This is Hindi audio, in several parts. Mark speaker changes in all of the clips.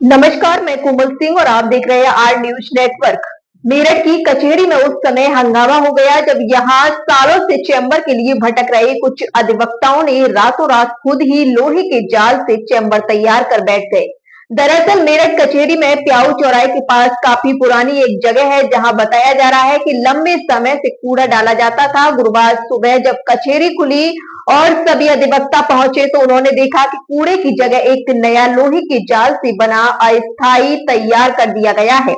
Speaker 1: नमस्कार, मैं कोमल सिंह और आप देख रहे हैं आर न्यूज नेटवर्क। मेरठ की कचहरी में उस समय हंगामा हो गया जब यहां सालों से चैम्बर के लिए भटक रहे कुछ अधिवक्ताओं ने रातों रात खुद ही लोहे के जाल से चैम्बर तैयार कर बैठ गए। दरअसल मेरठ कचहरी में प्याऊ चौराहे के पास काफी पुरानी एक जगह है जहां बताया जा रहा है कि लंबे समय से कूड़ा डाला जाता था। गुरुवार सुबह जब कचहरी खुली और सभी अधिवक्ता पहुंचे तो उन्होंने देखा कि कूड़े की जगह एक नया लोहे के जाल से बना अस्थायी तैयार कर दिया गया है,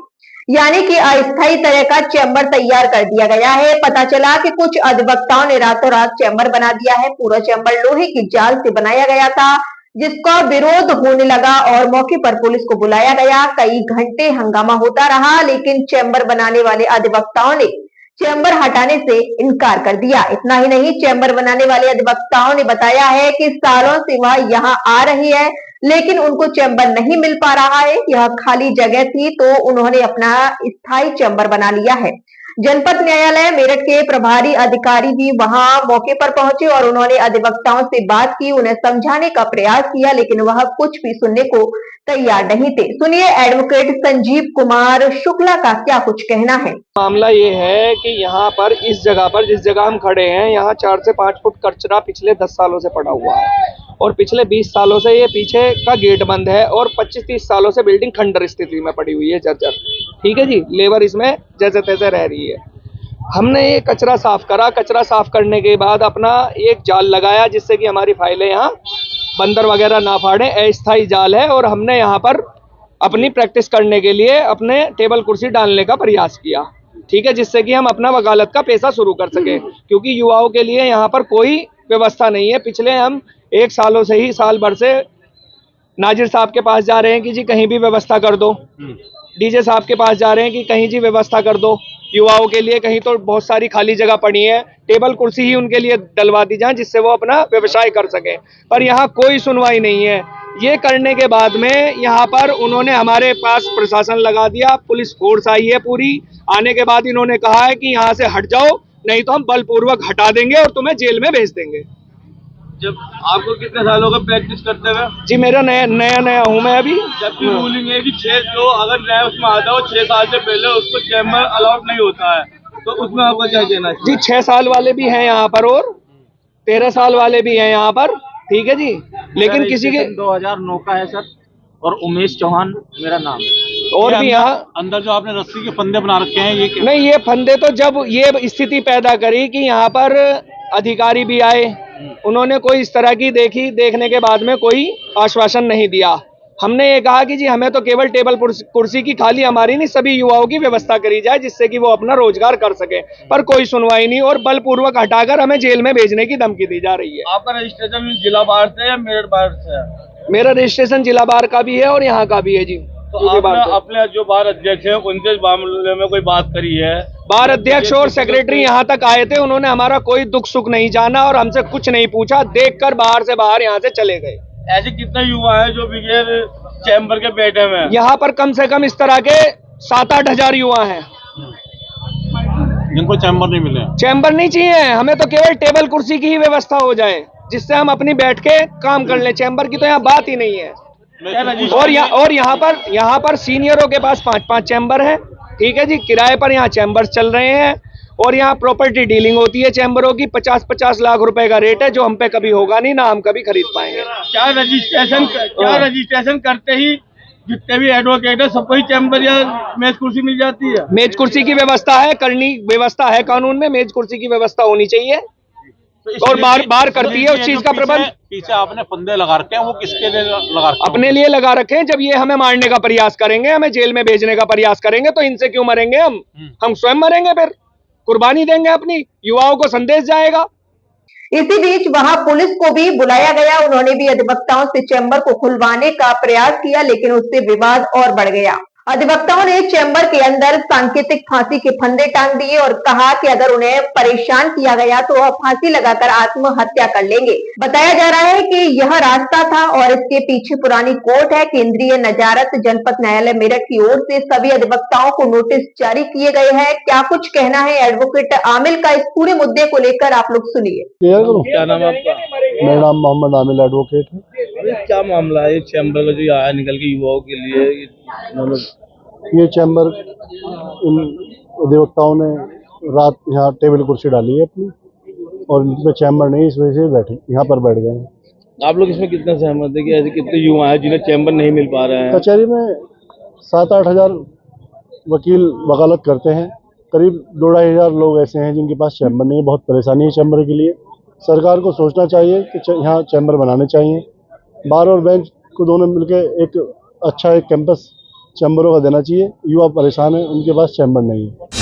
Speaker 1: यानी कि अस्थायी तरह का चैम्बर तैयार कर दिया गया है। पता चला कि कुछ अधिवक्ताओं ने रातों रात चैम्बर बना दिया है। पूरा चैम्बर लोहे के जाल से बनाया गया था, जिसका विरोध होने लगा और मौके पर पुलिस को बुलाया गया। कई घंटे हंगामा होता रहा, लेकिन चैम्बर बनाने वाले अधिवक्ताओं ने चैम्बर हटाने से इनकार कर दिया। इतना ही नहीं, चैम्बर बनाने वाले अधिवक्ताओं ने बताया है कि सालों से वह यहाँ आ रही है, लेकिन उनको चैम्बर नहीं मिल पा रहा है। यह खाली जगह थी तो उन्होंने अपना स्थायी चैम्बर बना लिया है। जनपद न्यायालय मेरठ के प्रभारी अधिकारी भी वहां मौके पर पहुंचे और उन्होंने अधिवक्ताओं से बात की, उन्हें समझाने का प्रयास किया, लेकिन वह कुछ भी सुनने को तैयार नहीं थे। सुनिए एडवोकेट संजीव कुमार शुक्ला का क्या कुछ कहना है।
Speaker 2: मामला ये है कि यहाँ पर इस जगह पर जिस जगह हम खड़े हैं, यहाँ 4 से 5 फुट कचरा पिछले 10 सालों से पड़ा हुआ है और पिछले 20 सालों से ये पीछे का गेट बंद है और 25-30 सालों से बिल्डिंग खंडर स्थिति में पड़ी हुई है, जर्जर। ठीक है जी, लेबर इसमें जैसे तैसे रह रही है। हमने ये कचरा साफ करा, कचरा साफ करने के बाद अपना एक जाल लगाया जिससे कि हमारी फाइलें यहाँ बंदर वगैरह ना फाड़े, अस्थायी जाल है। और हमने यहाँ पर अपनी प्रैक्टिस करने के लिए अपने टेबल कुर्सी डालने का प्रयास किया, ठीक है, जिससे कि हम अपना वकालत का पेशा शुरू कर सके, क्योंकि युवाओं के लिए यहाँ पर कोई व्यवस्था नहीं है। पिछले हम 1 सालों से ही साल भर से नाजिर साहब के पास जा रहे हैं कि जी कहीं भी व्यवस्था कर दो, डीजे साहब के पास जा रहे हैं कि कहीं जी व्यवस्था कर दो युवाओं के लिए, कहीं तो बहुत सारी खाली जगह पड़ी है, टेबल कुर्सी ही उनके लिए डलवा दी जाए जिससे वो अपना व्यवसाय कर सके। पर यहाँ कोई सुनवाई नहीं है। ये करने के बाद में यहाँ पर उन्होंने हमारे पास प्रशासन लगा दिया, पुलिस फोर्स आई है पूरी। आने के बाद इन्होंने कहा है कि यहाँ से हट जाओ, नहीं तो हम बलपूर्वक हटा देंगे और तुम्हें जेल में भेज देंगे।
Speaker 3: जब आपको कितने सालों का प्रैक्टिस करते हुए?
Speaker 2: जी मेरा नया हूँ मैं अभी।
Speaker 3: जबकि रूलिंग है कि 6 जो अगर नया उसमें आता हो 6 साल से पहले उसको चैम्बर अलाउड नहीं होता है, तो उसमें आपका क्या कहना है?
Speaker 2: जी 6 साल वाले भी हैं यहाँ पर और 13 साल वाले भी हैं यहाँ पर, ठीक है जी। लेकिन किसी के
Speaker 4: 2009 का है सर, और उमेश चौहान मेरा नाम है।
Speaker 2: और भी यहाँ
Speaker 4: अंदर जो आपने रस्सी के फंदे बना रखे हैं ये
Speaker 2: नहीं, ये फंदे तो जब ये स्थिति पैदा करी कि यहाँ पर अधिकारी भी आए, उन्होंने कोई इस तरह की देखने के बाद में कोई आश्वासन नहीं दिया। हमने ये कहा कि जी हमें तो केवल टेबल कुर्सी की खाली हमारी नहीं, सभी युवाओं की व्यवस्था करी जाए जिससे कि वो अपना रोजगार कर सके। पर कोई सुनवाई नहीं और बलपूर्वक हटाकर हमें जेल में भेजने की धमकी दी जा रही है।
Speaker 3: आपका रजिस्ट्रेशन जिला बाहर से या मेरठ बाहर से है?
Speaker 2: मेरा रजिस्ट्रेशन जिला बार का भी है और यहाँ का भी है जी।
Speaker 3: तो आपने अपने जो बार अध्यक्ष है उनसे इस मामले में कोई बात करी है?
Speaker 2: बार अध्यक्ष और सेक्रेटरी यहाँ तक आए थे, उन्होंने हमारा कोई दुख सुख नहीं जाना और हमसे कुछ नहीं पूछा, देखकर बाहर से बाहर यहाँ से चले गए।
Speaker 3: ऐसे कितने युवा हैं जो बगैर चैम्बर के बैठे हुए हैं?
Speaker 2: यहाँ पर कम से कम इस तरह के 7-8 हजार युवा हैं
Speaker 4: जिनको चैम्बर नहीं मिले।
Speaker 2: चैम्बर नहीं चाहिए हमें, तो केवल टेबल कुर्सी की ही व्यवस्था हो जाए जिससे हम अपनी बैठ के काम कर लें। चैम्बर की तो यहाँ बात ही नहीं है। और यहाँ पर सीनियरों के पास 5-5 चैम्बर है, ठीक है जी। किराए पर यहाँ चैम्बर्स चल रहे हैं और यहाँ प्रॉपर्टी डीलिंग होती है चैम्बरों की। 50-50 लाख रुपए का रेट है जो हम पे कभी होगा नहीं, ना हम कभी खरीद पाएंगे।
Speaker 3: क्या रजिस्ट्रेशन करते ही जितने भी एडवोकेट है सबको ही चैम्बर या मेज कुर्सी मिल जाती है?
Speaker 2: मेज कुर्सी की व्यवस्था है, करनी व्यवस्था है कानून में, मेज कुर्सी की व्यवस्था होनी चाहिए और बार करती है उस चीज का प्रबंध।
Speaker 4: पीछे आपने फंदे लगा रखे हैं, वो किसके लिए लगा रखे हैं?
Speaker 2: अपने लिए लगा रखे हैं। जब ये हमें मारने का प्रयास करेंगे, हमें जेल में भेजने का प्रयास करेंगे, तो इनसे क्यों मरेंगे हम स्वयं मरेंगे, फिर कुर्बानी देंगे अपनी, युवाओं को संदेश जाएगा।
Speaker 1: इसी बीच वहां पुलिस को भी बुलाया गया, उन्होंने भी अधिवक्ताओं से चैम्बर को खुलवाने का प्रयास किया, लेकिन उससे विवाद और बढ़ गया। अधिवक्ताओं ने चैम्बर के अंदर सांकेतिक फांसी के फंदे टांग दिए और कहा कि अगर उन्हें परेशान किया गया तो वह फांसी लगाकर आत्महत्या कर लेंगे। बताया जा रहा है कि यह रास्ता था और इसके पीछे पुरानी कोर्ट है। केंद्रीय नजारत जनपद न्यायालय मेरठ की ओर से सभी अधिवक्ताओं को नोटिस जारी किए गए हैं। क्या कुछ कहना है एडवोकेट आमिल का इस पूरे मुद्दे को लेकर, आप लोग सुनिए।
Speaker 3: क्या नाम है आपका?
Speaker 5: मेरा नाम मोहम्मद आमिर एडवोकेट है।
Speaker 3: अरे क्या मामला है चैम्बर का जो आया निकल के युवाओं के लिए मतलब
Speaker 5: ये चैम्बर इन अधिवक्ताओं ने रात यहाँ टेबल कुर्सी डाली है अपनी, और इनमें चैम्बर नहीं, इस वजह से बैठे यहाँ पर बैठ गए हैं।
Speaker 3: आप लोग इसमें कितना सहमत है कि ऐसे कितने युवा हैं जिन्हें चैम्बर नहीं मिल पा रहे हैं?
Speaker 5: कचहरी में 7-8 हज़ार वकील वकालत करते हैं, करीब 2-2.5 हज़ार लोग ऐसे हैं जिनके पास चैम्बर नहीं है। बहुत परेशानी है चैम्बर के लिए। सरकार को सोचना चाहिए कि यहाँ चैम्बर बनाने चाहिए। बार और बेंच को दोनों मिलकर एक अच्छा एक कैंपस चैम्बरों का देना चाहिए। युवा परेशान है, उनके पास चैम्बर नहीं है।